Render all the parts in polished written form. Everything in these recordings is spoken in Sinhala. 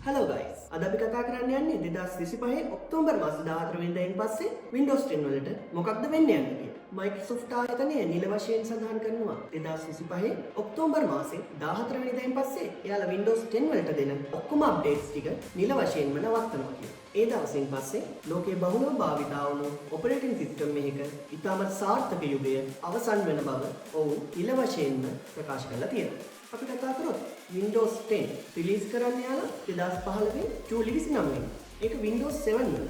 Hello guys. අද අපි කතා කරන්න යන්නේ 2025 ඔක්තෝබර් මාස 14 වෙනිදායින් පස්සේ Windows 10 වලට මොකක්ද වෙන්න යන්නේ කියලා. Microsoft ආයතනය නිල වශයෙන් සඳහන් කරනවා 2025 ඔක්තෝබර් මාසේ 14 වෙනිදායින් පස්සේ එයාලා Windows 10 වලට දෙන ඔක්කොම අප්ඩේට්ස් ටික නිල වශයෙන්ම නවත්තනවා කියලා. ඒ දවසින් පස්සේ ලෝකයේ බහුලව භාවිතා වුණු ඔපරේටින් සිස්ටම් එකක ඉතාමත් සාර්ථක යුගය අවසන් වෙන බව ඔවුන් නිල වශයෙන්ම ප්‍රකාශ කරලා තියෙනවා. අපි කතා කරොත් Windows 10 රිලීස් කරන්න යාලා 2015 ජූලි 29 වෙනිදා. ඒක Windows 7 වල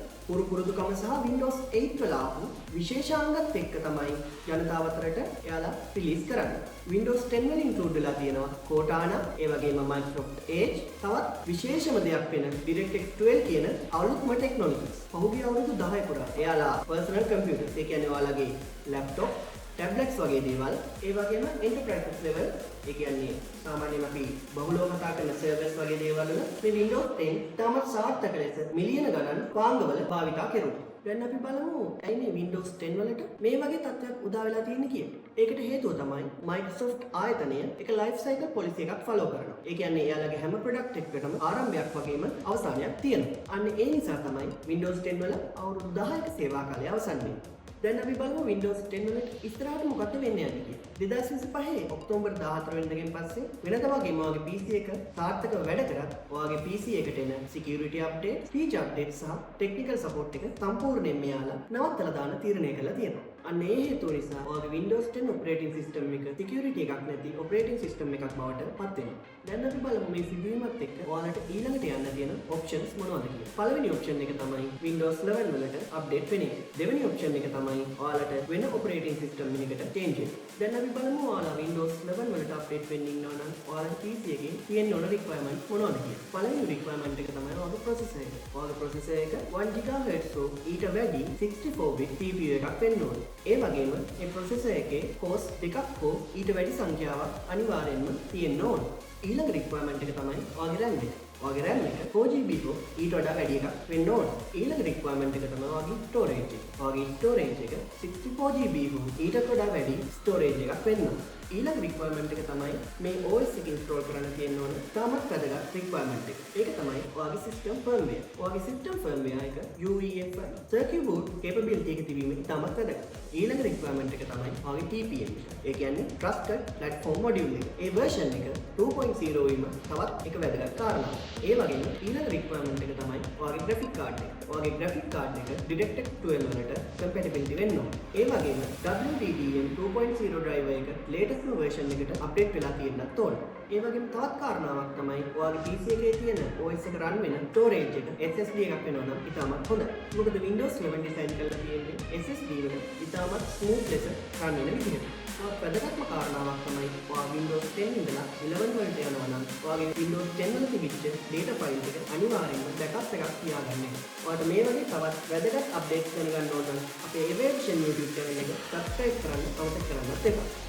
පුරුදුකම සහ Windows 8 වල ආපු විශේෂාංගත් එක්ක තමයි ජනතාව අතරට එයාලා රිලීස් කරන්නේ. Windows 10 වල ඉන්ක්ලූඩ් වෙලා තියෙනවා Cortana, ඒ වගේම Microsoft Edge, තවත් විශේෂම දෙයක් වෙන DirectX 12 කියන අලුත්ම ටෙක්නොලොජිස්. පහුගිය අවුරුදු 10 පුරා එයාලා personal computers, ඒ කියන්නේ ඔයාලගේ laptop, tablets වගේ දේවල්, ඒ වගේම enterprise level, ඒ කියන්නේ සාමාන්‍යයෙන් අපි බහුලව කතා කරන සර්වර්ස් වගේ දේවල් වල මේ Windows 10 තාමත් සාර්ථක ලෙස මිලියන ගණන් වාංගවල භාවිතා කෙරුණා. දැන් අපි බලමු ඇයි මේ Windows 10 වලට මේ වගේ තත්ත්වයක් උදා වෙලා තියෙන්නේ කියලා. ඒකට හේතුව තමයි Microsoft ආයතනය එක life cycle policy එකක් follow කරනවා. ඒ කියන්නේ එයාලගේ හැම product එකකටම ආරම්භයක් වගේම අවසානයක් තියෙනවා. අන්න ඒ නිසා තමයි Windows 10 වල අවුරුදු 10ක සේවා කාලය අවසන් වෙන්නේ. දැන් අපි බලමු Windows 10 වලට ඉස්සරහට මොකක්ද වෙන්න යන්නේ කියලා. 2025 ඔක්තෝබර් 14 වෙනිදාගෙන් පස්සේ වෙනද වගේම ඔයාගේ PC එක සාර්ථකව වැඩ කරත් ඔයාගේ PC එකට එන security update, feature update සහ technical support එක සම්පූර්ණයෙන්ම යාලා නවත්තලා දාන්න තීරණය කරලා තියෙනවා. අන්න ඒ හේතුව නිසා ඔයාගේ Windows 10 operating system එක security එකක් නැති operating system එකක් බවට පත් වෙනවා. දැන් අපි බලමු මේ සිදුවීමත් එක්ක ඔයාලට ඊළඟට යන්න තියෙන options මොනවද කියලා. පළවෙනි option එක තමයි Windows 11 වලට update වෙන එක. දෙවෙනි option එක තමයි ඔයාලට වෙන operating system එකකට change වෙන්න. දැන් අපි බලමු ඔයාලා Windows 11 වලට update වෙන්න ඉන්නවා නම් ඔයාලගේ PC එකේ තියෙන ඕන requirement මොනවද කියලා. පළවෙනි requirement එක තමයි ඔයාගේ processor එක. ඔයාගේ processor එක 1 GHz ඊට වැඩි 64-bit CPU එකක් වෙන්න ඕනේ. ඒ වගේම මේ processor එකේ cores දෙකක් හෝ ඊට වැඩි සංඛ්‍යාවක් අනිවාර්යෙන්ම තියෙන්න ඕනේ. ඊළඟ requirement එක තමයි ඔයාගේ RAM එක. ඔයාගේ RAM එක 4GB හෝ ඊට වඩා වැඩි එකක් වෙන්න ඕනේ. ඊළඟ requirement එක තමයි ඔයාගේ storage එක. ඔයාගේ storage එක 64GB හෝ ඊට වඩා වැඩි storage එකක් වෙන්න ඕනේ. ඊළඟ requirement එක තමයි මේ OS එක install කරන්න තියෙන ඕන තාමත් වැදගත් requirement එක. ඒක තමයි ඔයාගේ system firmware. ඔයාගේ system firmware එක UEFI circuit board capability එක තිබීම තාමත් වැදගත්. ඊළඟ requirement එක තමයි ඔයාගේ TPM එක. ඒ කියන්නේ trusted platform module එක. ඒ version එක 2.0 වීම තවත් එක වැදගත් කාරණාවක්. ඒ වගේම ඊළඟ requirement එක තමයි ඔයාගේ graphic card එක. ඔයාගේ graphic card එක DirectX 12 වලට compatibility වෙන්න ඕන. ඒ වගේම WDDM 2.0 driver එක latest version එකට අප්ඩේට් වෙලා තියෙන්නත් ඕන. ඒ වගේම තවත් කාරණාවක් තමයි ඔයාගේ PC එකේ තියෙන OS එක run වෙන storage එක SSD එකක් වෙනවා නම් ඉතාමත් හොඳයි. මොකද Windows 11 design කරලා තියෙන්නේ SSD වල ඉතාමත් smooth ලෙස run වෙන විදිහට. තවත් වැදගත්ම කාරණාවක් තමයි ඔයා Windows 10 ඉඳලා 11 වලට යනවා නම් ඔයාගේ Windows 10 වල තිබිච්ච data file එක අනිවාර්යයෙන්ම backup එකක් තියාගන්න ඕනේ. ඔයාලට මේ වගේ තවත් වැදගත් updates දැනගන්න ඕන නම් අපේ Evasion YouTube channel එක subscribe කරන්න අමතක කරන්නත් එපා.